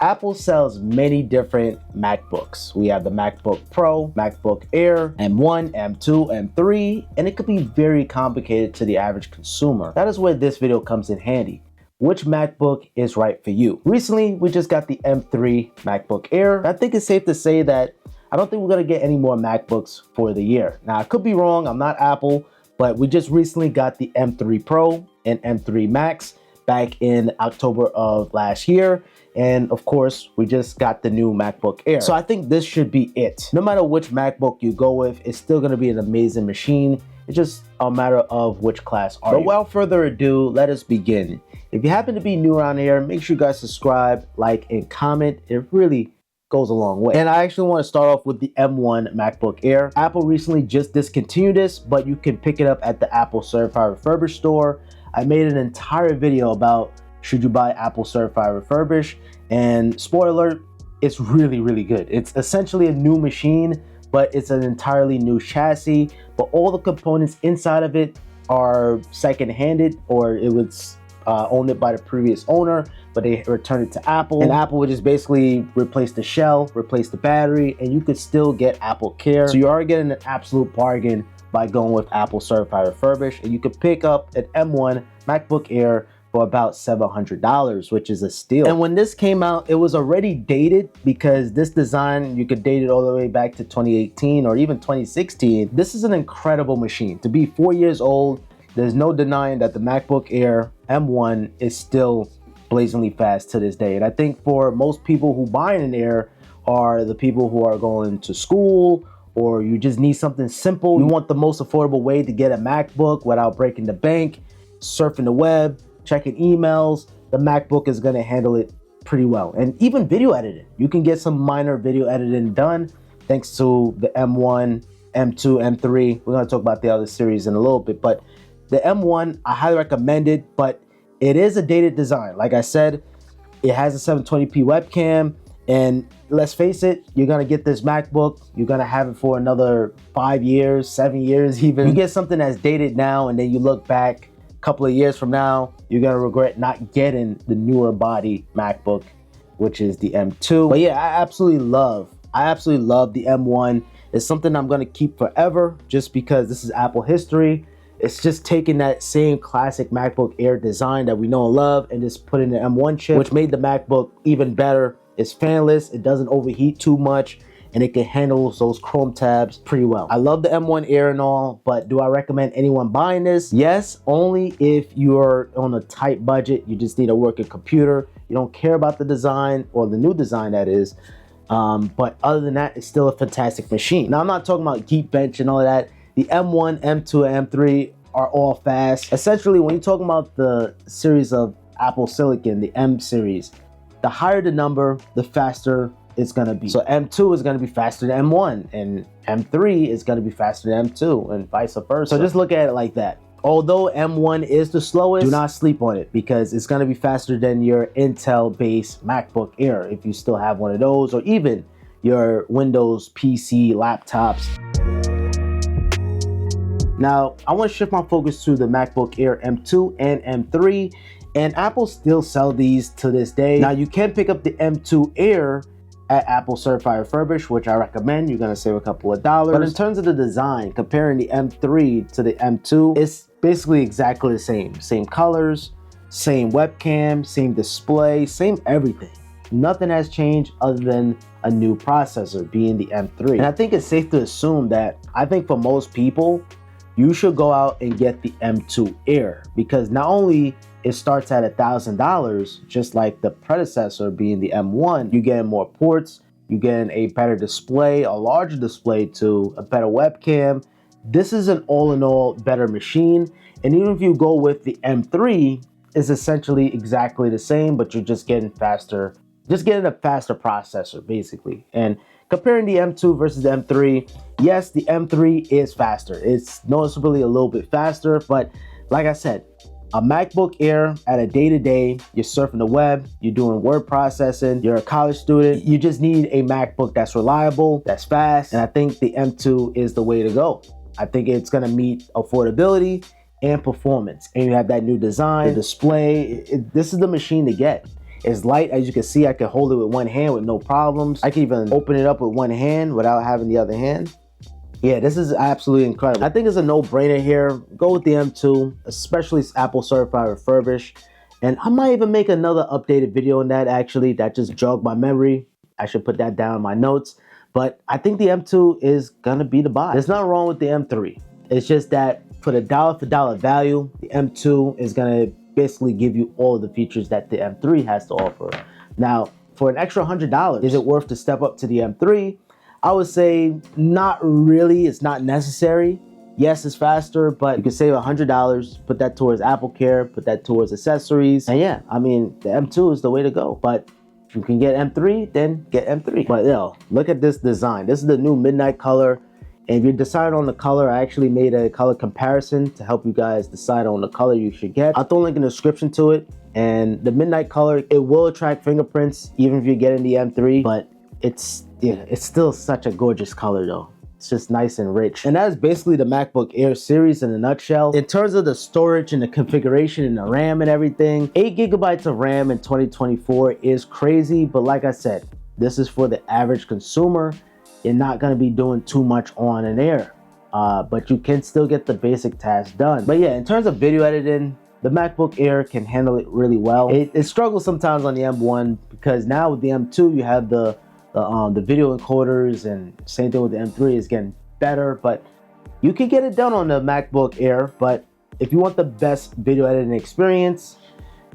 Apple sells many different MacBooks. We have the MacBook Pro, MacBook Air, M1, M2, M3, and it could be very complicated to the average consumer. That is where this video comes in handy. Which MacBook is right for you? Recently, we just got the M3 MacBook Air. I think it's safe to say that I don't think we're gonna get any more MacBooks for the year. Now, I could be wrong, I'm not Apple, but we just recently got the M3 Pro and M3 Max back in October of last year. And of course, we just got the new MacBook Air. So I think this should be it. No matter which MacBook you go with, it's still gonna be an amazing machine. It's just a matter of which class are you. But without further ado, let us begin. If you happen to be new around here, make sure you guys subscribe, like, and comment. It really goes a long way. And I actually want to start off with the M1 MacBook Air. Apple recently just discontinued this, but you can pick it up at the Apple Certified Refurbished store. I made an entire video about should you buy Apple Certified Refurbished, and spoiler alert, it's really, really good. It's essentially a new machine, but it's an entirely new chassis, but all the components inside of it are second-handed, or it was owned it by the previous owner, but they returned it to Apple, and Apple would just basically replace the shell, replace the battery, and you could still get Apple Care. So you are getting an absolute bargain by going with Apple Certified Refurbished, and you could pick up an M1 MacBook Air for about $700, which is a steal. And when this came out, it was already dated, because this design, you could date it all the way back to 2018 or even 2016. This is an incredible machine. To be 4 years old, there's no denying that the MacBook Air M1 is still blazingly fast to this day. And I think for most people who buy an Air are the people who are going to school, or you just need something simple. You want the most affordable way to get a MacBook without breaking the bank, surfing the web, checking emails. The MacBook is gonna handle it pretty well. And even video editing. You can get some minor video editing done thanks to the M1, M2, M3. We're gonna talk about the other series in a little bit, but the M1, I highly recommend it, but it is a dated design. Like I said, it has a 720p webcam, and let's face it, you're gonna get this MacBook, you're gonna have it for another 5 years, 7 years even. You get something that's dated now, and then you look back a couple of years from now, you're gonna regret not getting the newer body MacBook, which is the M2. But yeah, I absolutely love the M1. It's something I'm gonna keep forever, just because this is Apple history. It's just taking that same classic MacBook Air design that we know and love, and just putting the M1 chip, which made the MacBook even better. It's fanless, it doesn't overheat too much, and it can handle those Chrome tabs pretty well. I love the M1 Air and all, but do I recommend anyone buying this? Yes, only if you're on a tight budget, you just need a working computer, you don't care about the design, or the new design that is. But other than that, it's still a fantastic machine. Now, I'm not talking about Geekbench and all of that. The M1, M2, and M3 are all fast. Essentially, when you're talking about the series of Apple Silicon, the M series, the higher the number, the faster it's gonna be. So M2 is gonna be faster than M1, and M3 is gonna be faster than M2, and vice versa. So just look at it like that. Although M1 is the slowest, do not sleep on it, because it's gonna be faster than your Intel-based MacBook Air, if you still have one of those, or even your Windows PC laptops. Now, I want to shift my focus to the MacBook Air M2 and M3, and Apple still sell these to this day. Now, you can pick up the M2 Air at Apple Certified Refurbished, which I recommend. You're gonna save a couple of dollars. But in terms of the design, comparing the M3 to the M2, it's basically exactly the same. Same colors, same webcam, same display, same everything. Nothing has changed other than a new processor, being the M3. And I think it's safe to assume that, I think for most people, you should go out and get the M2 Air, because not only it starts at $1,000, just like the predecessor being the M1, you get more ports, you get a better display, a larger display too, a better webcam. This is an all-in-all better machine. And even if you go with the M3, it's essentially exactly the same, but you're just getting faster, just getting a faster processor basically. And comparing the M2 versus the M3, yes, the M3 is faster. It's noticeably a little bit faster, but like I said, a MacBook Air at a day-to-day, you're surfing the web, you're doing word processing, you're a college student, you just need a MacBook that's reliable, that's fast, and I think the M2 is the way to go. I think it's gonna meet affordability and performance, and you have that new design, the display. This is the machine to get. It's light. As you can see, I can hold it with one hand with no problems. I can even open it up with one hand without having the other hand. Yeah, this is absolutely incredible. I think it's a no-brainer here. Go with the M2, especially Apple certified refurbished. And I might even make another updated video on that, actually. That just jogged my memory. I should put that down in my notes. But I think the M2 is gonna be the buy. There's nothing wrong with the M3. It's just that for the dollar for dollar value, the M2 is gonna basically give you all of the features that the M3 has to offer. Now, for an extra $100, is it worth to step up to the M3? I would say not really. It's not necessary. Yes, it's faster, but you can save $100, put that towards Apple Care, put that towards accessories. And yeah, I mean, the M2 is the way to go. But if you can get M3, then get M3. But yo, look at this design. This is the new midnight color. And if you're deciding on the color, I actually made a color comparison to help you guys decide on the color you should get. I'll throw a link in the description to it. And the midnight color, it will attract fingerprints, even if you're getting the M3, but it's still such a gorgeous color though. It's just nice and rich. And that's basically the MacBook Air series in a nutshell. In terms of the storage and the configuration and the RAM and everything, 8 gigabytes of RAM in 2024 is crazy, but like I said, this is for the average consumer. You're not gonna be doing too much on an Air, but you can still get the basic tasks done. But yeah, in terms of video editing, the MacBook Air can handle it really well. It struggles sometimes on the M1 because now with the M2, you have the video encoders, and same thing with the M3 is getting better, but you can get it done on the MacBook Air. But if you want the best video editing experience,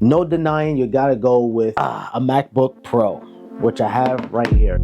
no denying, you gotta go with a MacBook Pro, which I have right here.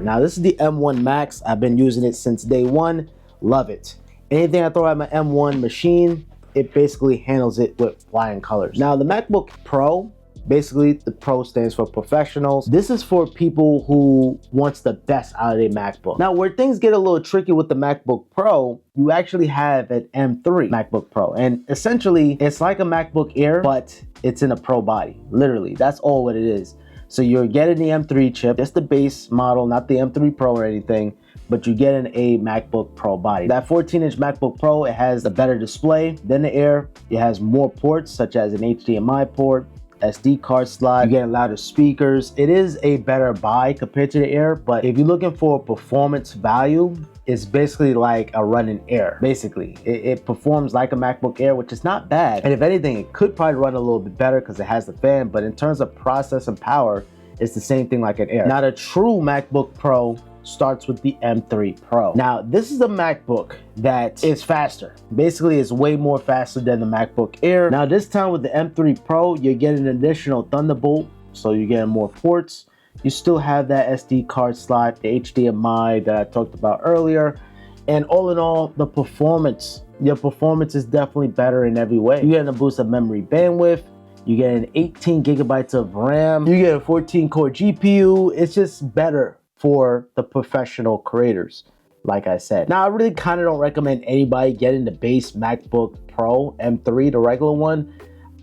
Now this is the M1 Max. I've been using it since day one, love it. Anything I throw at my M1 machine, it basically handles it with flying colors. Now the MacBook Pro, basically the Pro stands for professionals. This is for people who wants the best out of their MacBook. Now where things get a little tricky with the MacBook Pro, you actually have an M3 MacBook Pro. And essentially it's like a MacBook Air, but it's in a Pro body. Literally, that's all what it is. So you're getting the M3 chip, just the base model, not the M3 Pro or anything, but you're getting a MacBook Pro body. That 14-inch MacBook Pro, it has a better display than the Air. It has more ports, such as an HDMI port, SD card slot, you get louder speakers. It is a better buy compared to the Air, but if you're looking for performance value, it's basically like a running Air. Basically, it performs like a MacBook Air, which is not bad. And if anything, it could probably run a little bit better because it has the fan, but in terms of processing power, it's the same thing like an Air. Now, the true MacBook Pro starts with the M3 Pro. Now, this is a MacBook that is faster. Basically, it's way more faster than the MacBook Air. Now, this time with the M3 Pro, you're getting an additional Thunderbolt, so you're getting more ports. You still have that SD card slot, the HDMI that I talked about earlier. And all in all, the performance, your performance is definitely better in every way. You're getting a boost of memory bandwidth. You get an 18 gigabytes of RAM. You get a 14-core GPU. It's just better for the professional creators, like I said. Now, I really kind of don't recommend anybody getting the base MacBook Pro M3, the regular one.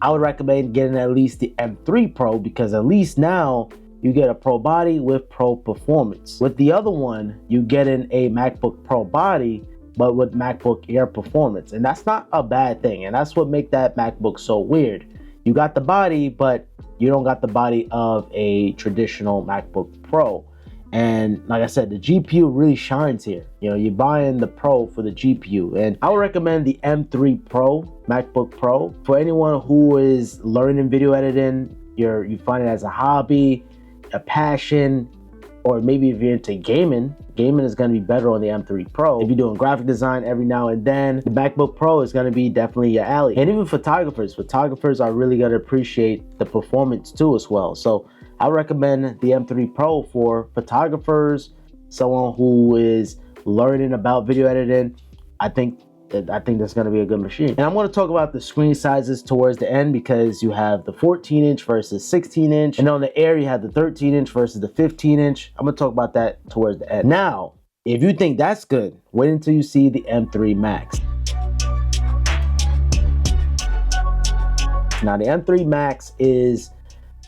I would recommend getting at least the M3 Pro because at least now you get a Pro body with Pro performance. With the other one, you get in a MacBook Pro body, but with MacBook Air performance. And that's not a bad thing. And that's what makes that MacBook so weird. You got the body, but you don't got the body of a traditional MacBook Pro. And like I said, the GPU really shines here. You know, you're buying the Pro for the GPU. And I would recommend the M3 Pro, MacBook Pro, for anyone who is learning video editing. You find it as a hobby, a passion, or maybe if you're into gaming is going to be better on the M3 Pro. If you're doing graphic design every now and then, the MacBook Pro is going to be definitely your alley. And even photographers are really going to appreciate the performance too as well. So I recommend the M3 Pro for photographers, someone who is learning about video editing. I think that's going to be a good machine. And I'm going to talk about the screen sizes towards the end because you have the 14-inch versus 16-inch. And on the Air, you have the 13-inch versus the 15-inch. I'm going to talk about that towards the end. Now, if you think that's good, wait until you see the M3 Max. Now, the M3 Max is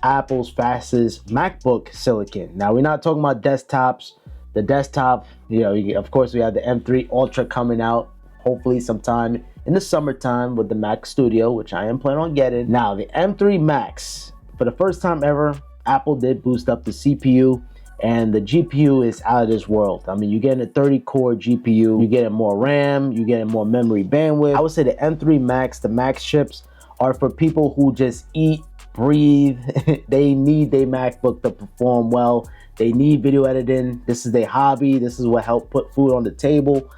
Apple's fastest MacBook silicon. Now, we're not talking about desktops. The desktop, of course, we have the M3 Ultra coming out. Hopefully sometime in the summertime with the Mac Studio, which I am planning on getting. Now, the M3 Max, for the first time ever, Apple did boost up the CPU, and the GPU is out of this world. I mean, you're getting a 30-core GPU, you're getting more RAM, you're getting more memory bandwidth. I would say the M3 Max, the Max chips, are for people who just eat, breathe. They need their MacBook to perform well. They need video editing. This is their hobby. This is what helped put food on the table.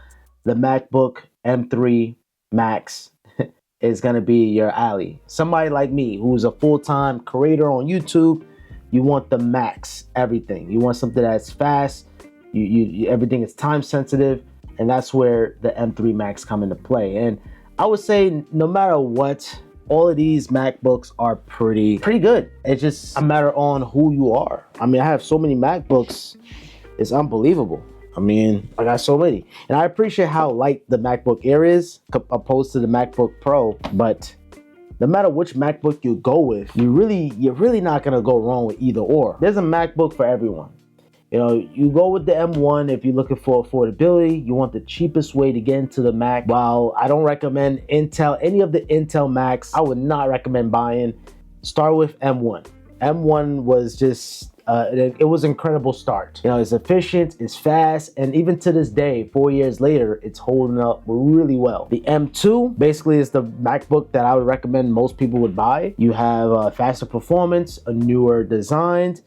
The MacBook M3 Max is gonna be your alley. Somebody like me who's a full-time creator on YouTube, you want the Max everything. You want something that's fast, everything is time sensitive, and that's where the M3 Max come into play. And I would say no matter what, all of these MacBooks are pretty good. It's just a matter on who you are. I mean, I have so many MacBooks, it's unbelievable. I mean, I got so many. And I appreciate how light the MacBook Air is opposed to the MacBook Pro, but no matter which MacBook you go with, you're really not gonna go wrong with either or. There's a MacBook for everyone. You know, you go with the M1 if you're looking for affordability. You want the cheapest way to get into the Mac. While I don't recommend Intel, any of the Intel Macs, I would not recommend buying. Start with M1. M1 was just, it was an incredible start. You know, it's efficient, it's fast, and even to this day, 4 years later, it's holding up really well. The M2 basically is the MacBook that I would recommend most people would buy. You have faster performance, a newer design,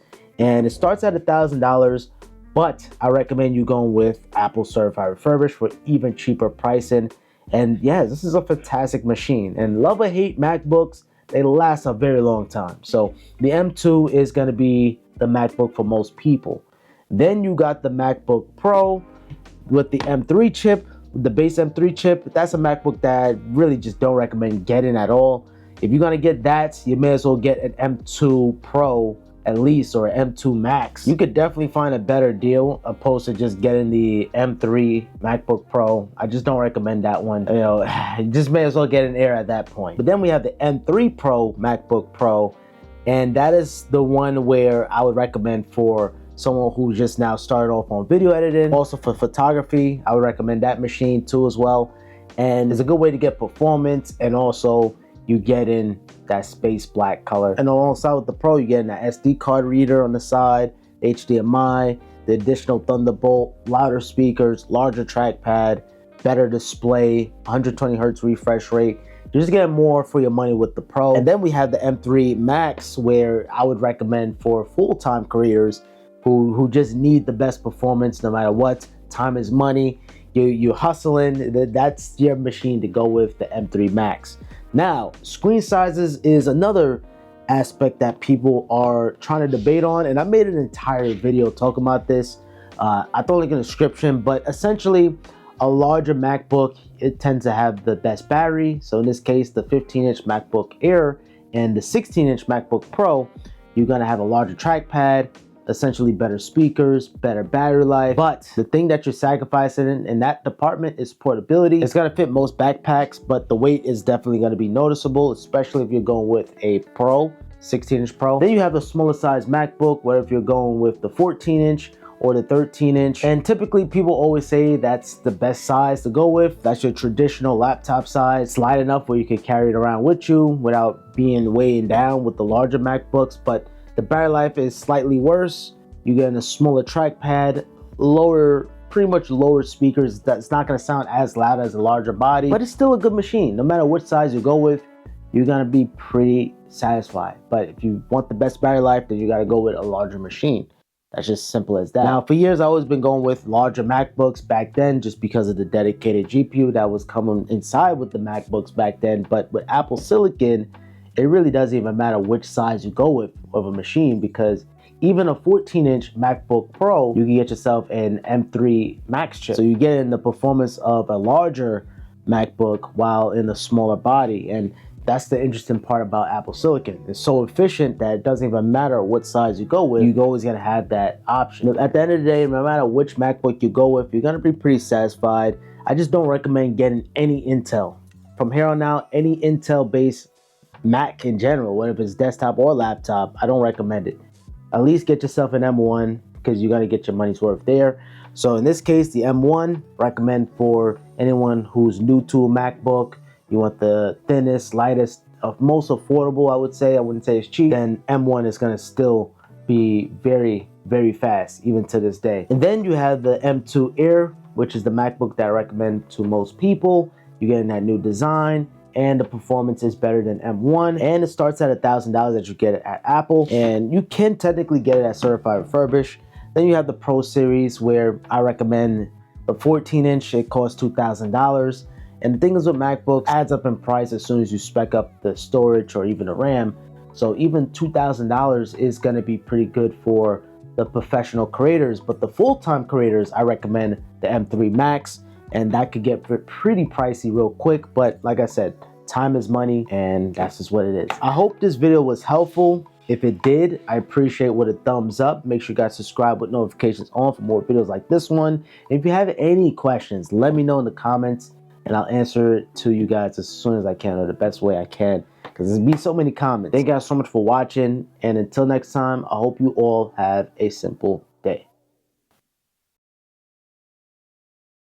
and it starts at $1,000, but I recommend you going with Apple Certified Refurbished for even cheaper pricing. And yeah, this is a fantastic machine. And love or hate MacBooks, they last a very long time. So the M2 is gonna be the MacBook for most people. Then you got the MacBook Pro with the M3 chip, the base M3 chip. That's a MacBook that I really just don't recommend getting at all. If you're gonna get that, you may as well get an M2 Pro at least, or an M2 Max. You could definitely find a better deal opposed to just getting the M3 MacBook Pro. I just don't recommend that one. You know, you just may as well get an Air at that point. But then we have the M3 Pro MacBook Pro, and that is the one where I would recommend for someone who just now started off on video editing. Also for photography, I would recommend that machine too as well. And it's a good way to get performance, and also you get in that space black color. And alongside with the Pro, you get in that SD card reader on the side, HDMI, the additional Thunderbolt, louder speakers, larger trackpad, better display, 120 hertz refresh rate. You're just getting more for your money with the Pro. And then we have the M3 Max, where I would recommend for full-time creators who just need the best performance no matter what. Time is money. You're hustling. That's your machine to go with, the M3 Max. Now, screen sizes is another aspect that people are trying to debate on, and I made an entire video talking about this. I throw a link in the description, but essentially a larger MacBook, it tends to have the best battery. So in this case, the 15-inch MacBook Air and the 16-inch MacBook Pro, you're gonna have a larger trackpad, essentially better speakers, better battery life. But the thing that you're sacrificing in that department is portability. It's gonna fit most backpacks, but the weight is definitely gonna be noticeable, especially if you're going with a Pro, 16-inch Pro. Then you have the smaller size MacBook, whether if you're going with the 14-inch or the 13-inch. And typically people always say that's the best size to go with. That's your traditional laptop size. It's light enough where you can carry it around with you without being weighing down with the larger MacBooks, but the battery life is slightly worse. You get a smaller trackpad, pretty much lower speakers. That's not gonna sound as loud as a larger body, but it's still a good machine. No matter which size you go with, you're gonna be pretty satisfied. But if you want the best battery life, then you gotta go with a larger machine. That's just simple as that. Now, for years, I've always been going with larger MacBooks back then, just because of the dedicated GPU that was coming inside with the MacBooks back then. But with Apple Silicon, it really doesn't even matter which size you go with of a machine, because even a 14-inch MacBook Pro, you can get yourself an M3 Max chip. So you get in the performance of a larger MacBook while in a smaller body. And that's the interesting part about Apple Silicon. It's so efficient that it doesn't even matter what size you go with, you're always gonna have that option. At the end of the day, no matter which MacBook you go with, you're gonna be pretty satisfied. I just don't recommend getting any Intel. From here on out, any Intel-based Mac in general, whether it's desktop or laptop, I don't recommend it. At least get yourself an M1, because you got to get your money's worth there. So in this case, the M1, recommend for anyone who's new to a MacBook, you want the thinnest, lightest, most affordable, I would say. I wouldn't say it's cheap. Then M1 is going to still be very, very fast, even to this day. And then you have the M2 Air, which is the MacBook that I recommend to most people. You're getting that new design, and the performance is better than M1, and it starts at $1,000 that you get it at Apple, and you can technically get it at certified refurbished. Then you have the Pro series, where I recommend the 14-inch. It costs $2,000. And the thing is with MacBooks, adds up in price as soon as you spec up the storage or even the RAM. So even $2,000 is going to be pretty good for the professional creators. But the full-time creators, I recommend the M3 Max, and that could get pretty pricey real quick. But like I said, time is money, and that's just what it is. I hope this video was helpful. If it did, I appreciate with a thumbs up. Make sure you guys subscribe with notifications on for more videos like this one. And if you have any questions, let me know in the comments, and I'll answer it to you guys as soon as I can, or the best way I can, because there's been so many comments. Thank you guys so much for watching, and until next time, I hope you all have a simple